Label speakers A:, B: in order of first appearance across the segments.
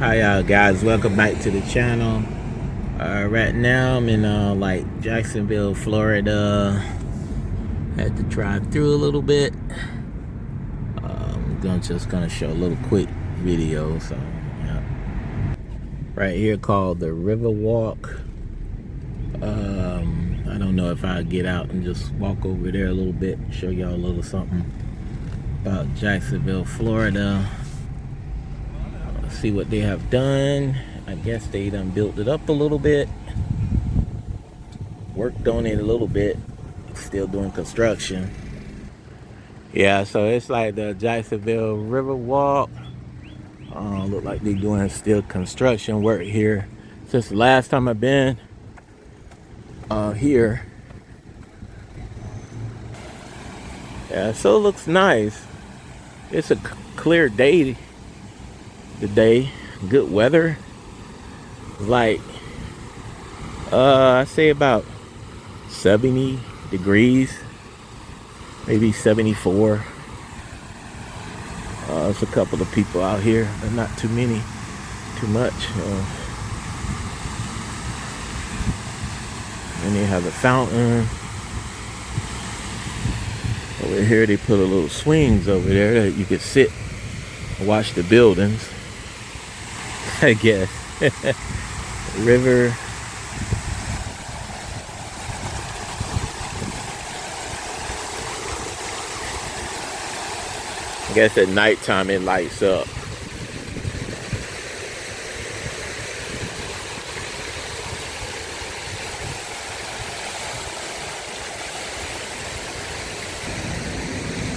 A: Hi y'all guys, welcome back to the channel. Right now I'm in Jacksonville, Florida. Had to drive through a little bit. I'm just gonna show a little quick video. So yeah. Right here called the River Walk. I don't know if I'll get out and just walk over there a little bit, show y'all a little something about Jacksonville, Florida. See what they have done. I guess they done built it up a little bit, worked on it a little bit, still doing construction. Yeah, so it's like the Jacksonville River Walk. Look like they're doing still construction work here. Since the last time I've been here. Yeah, so it looks nice. It's a clear day today, good weather. Like I say about 70 degrees, maybe 74. There's a couple of people out here, but not too much. And they have a fountain over here. They put a little swings over there that you could sit and watch the buildings, I guess. River. I guess at nighttime it lights up.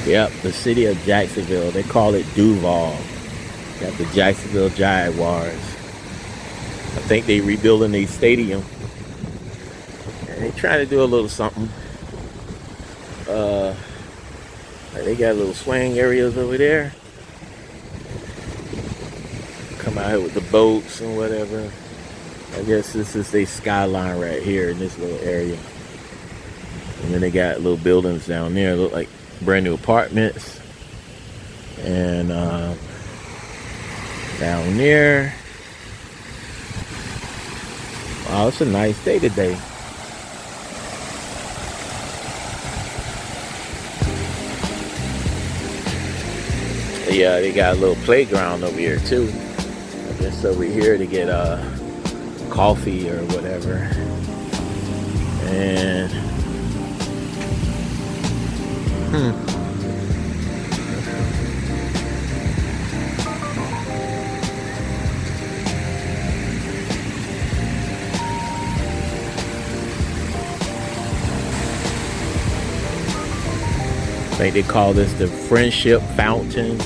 A: Yep, the city of Jacksonville. They call it Duval. Got the Jacksonville Jaguars. I think they rebuilding the stadium. And they trying to do a little something. They got little swing areas over there. Come out here with the boats and whatever. I guess this is the skyline right here in this little area. And then they got little buildings down there. Look like brand new apartments. And down there. Wow, it's a nice day today. Yeah, they got a little playground over here too. I guess over here to get coffee or whatever. And I think they call this the Friendship Fountain.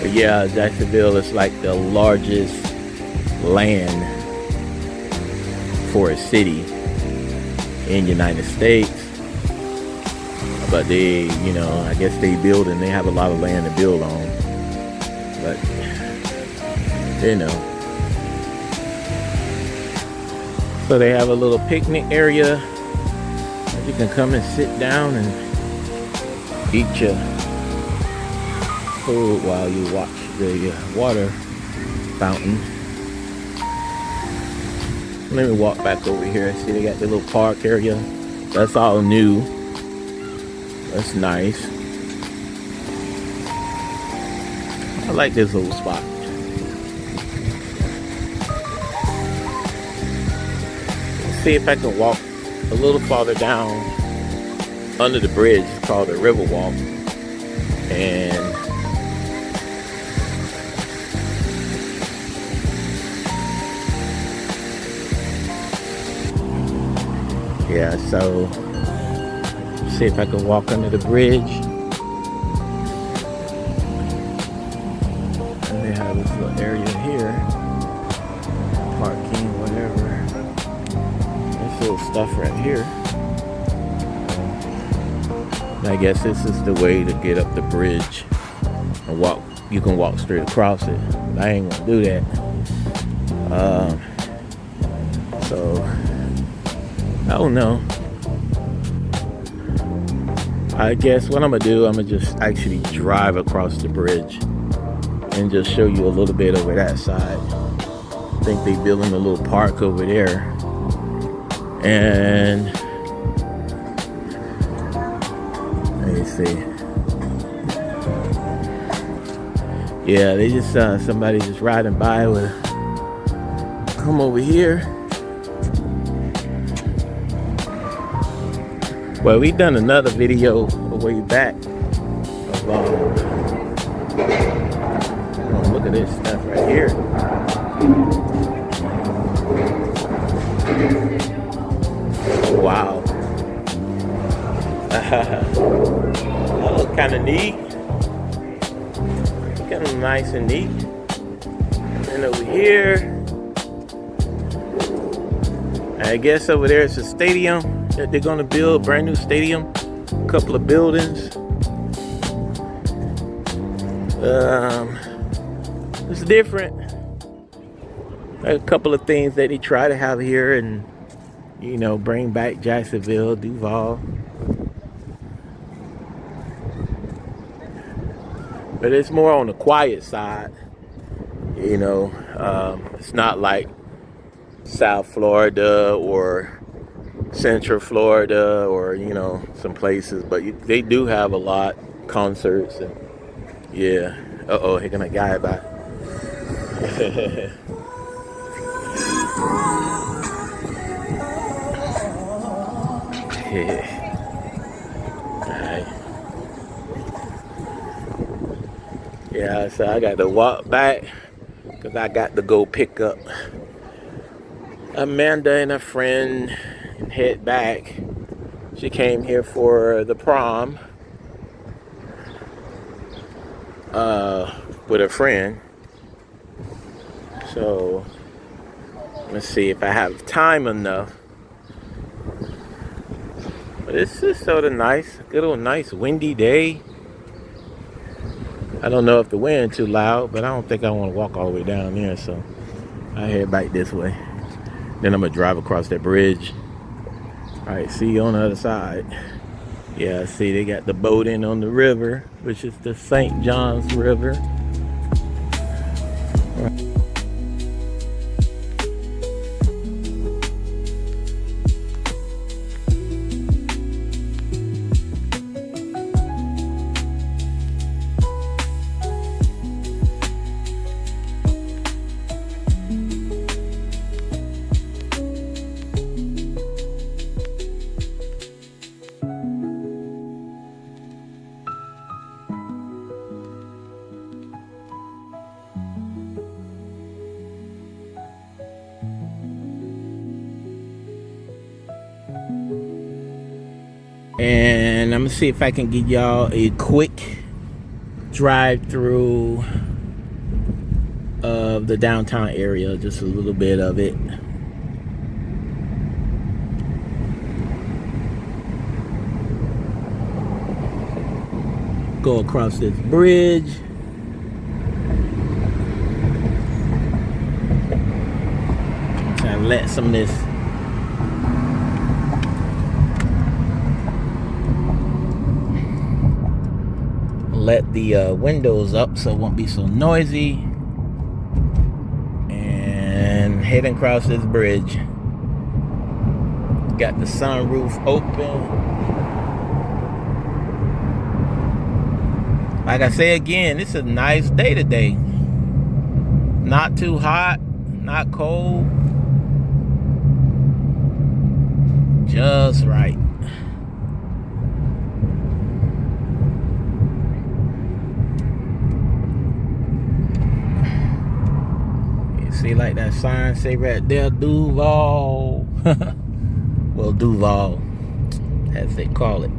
A: But yeah, Jacksonville is like the largest land for a city in the United States. But they, I guess they build and they have a lot of land to build on. But, So they have a little picnic area. You can come and sit down and eat your food while you watch the water fountain. Let me walk back over here. See, they got the little park area. That's all new. That's nice. I like this little spot. Let's see if I can walk a little farther down under the bridge. It's called the River Walk. And yeah, so see if I can walk under the bridge. And they have this little area here. Parking, whatever. This little stuff right here. And I guess this is the way to get up the bridge and walk you can walk straight across it. I ain't gonna do that. So I don't know. I guess what I'm gonna do, I'm gonna just actually drive across the bridge and just show you a little bit over that side. I think they building a little park over there. And let me see. Yeah, they just somebody just riding by with come over here. Well, we done another video a way back of look at this stuff right here. Wow. That look kind of neat. Kind of nice and neat. And over here, I guess over there it's a stadium that they're gonna build, brand new stadium, a couple of buildings. It's different. A couple of things that they try to have here and, you know, bring back Jacksonville, Duval. But it's more on the quiet side, you know. It's not like South Florida or Central Florida or, you know, some places, but they do have a lot concerts and yeah. Uh-oh, here gonna guy by. Yeah. Alright. Yeah, so I got to walk back because I got to go pick up Amanda and a friend and head back. She came here for the prom with a friend. So let's see if I have time enough. But it's just sort of nice, good old nice windy day. I don't know if the wind too loud, but I don't think I want to walk all the way down there, so I head back this way. Then I'm gonna drive across that bridge. All right, see you on the other side. Yeah, see they got the boating on the river, which is the St. John's River. And I'm gonna see if I can give y'all a quick drive through of the downtown area, just a little bit of it. Go across this bridge. Trying to let some of this let the windows up so it won't be so noisy, and heading across this bridge. Got the sunroof open. Like I say again, it's a nice day today. Not too hot, not cold, just right. See, like that sign say right there, Duval. Well, Duval, as they call it.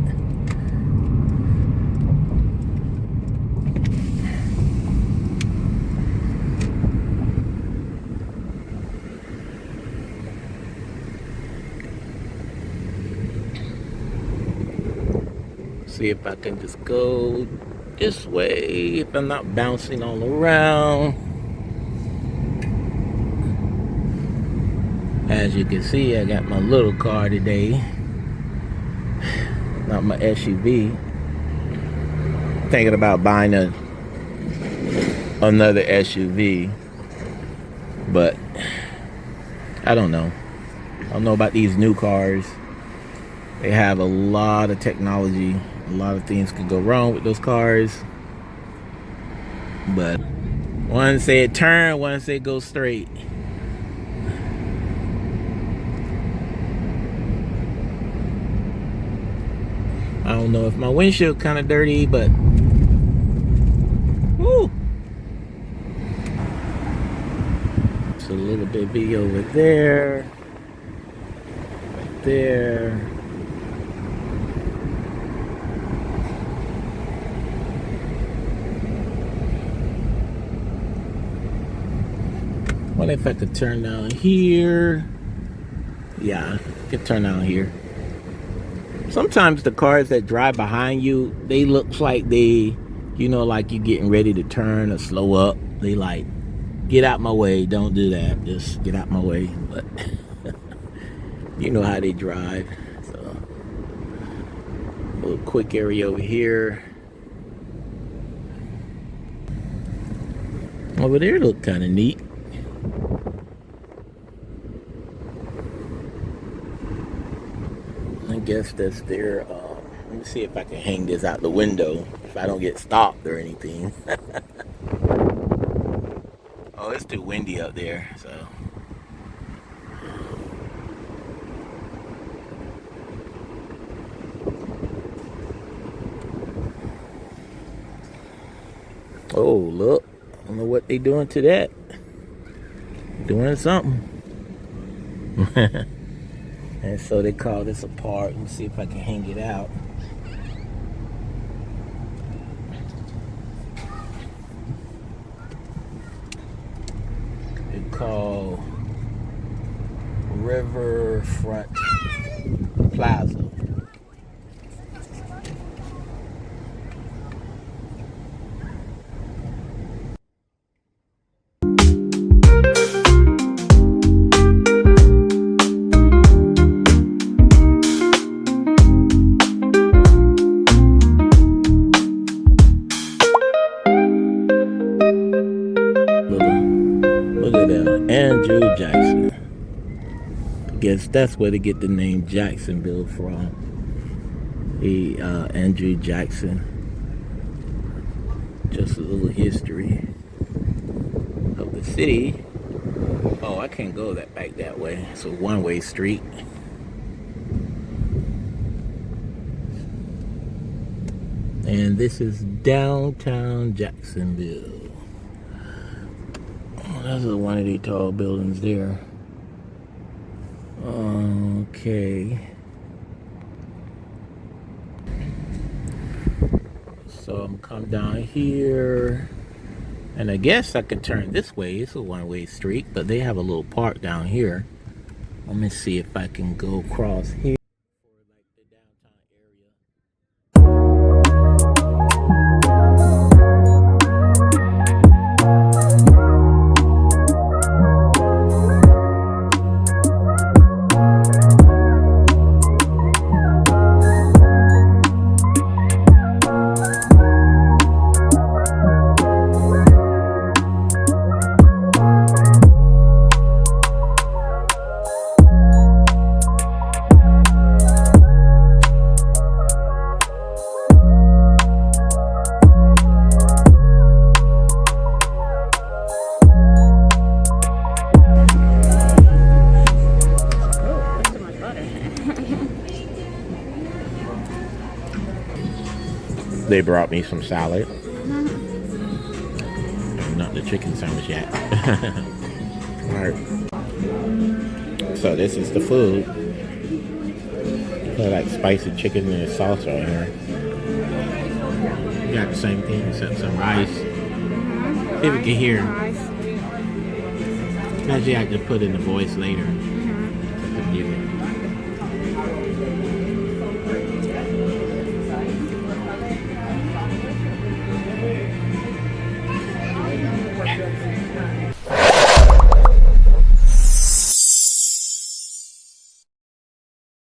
A: See if I can just go this way if I'm not bouncing all around. As you can see, I got my little car today, not my SUV. Thinking about buying another SUV, but I don't know. I don't know about these new cars. They have a lot of technology. A lot of things could go wrong with those cars. But one say it turn, one say it go straight. I don't know if my windshield kind of dirty, but woo. It's a little bit big over there, right there. What if I could turn down here? Yeah, I could turn down here. Sometimes the cars that drive behind you, they look like they, you know, like you getting ready to turn or slow up. They like, get out my way, don't do that, just get out my way. But you know how they drive. So a little quick area over here. Over there look kind of neat. I guess that's their, let me see if I can hang this out the window if I don't get stopped or anything. Oh, it's too windy up there, so. Oh, look. I don't know what they doing to that. Doing something. And so they call this a park. Let me see if I can hang it out. It's called Riverfront Plaza. Andrew Jackson. I guess that's where they get the name Jacksonville from. Andrew Jackson. Just a little history of the city. Oh, I can't go back that way. It's a one-way street. And this is downtown Jacksonville. That's one of these tall buildings there. Okay. So I'm come down here. And I guess I could turn this way. It's a one-way street, but they have a little park down here. Let me see if I can go across here. They brought me some salad. Not the chicken sandwich yet. Alright. So this is the food. Got like spicy chicken and sauce right here. Got the same thing except some rice. See if we can hear. Actually, I have to put in the voice later.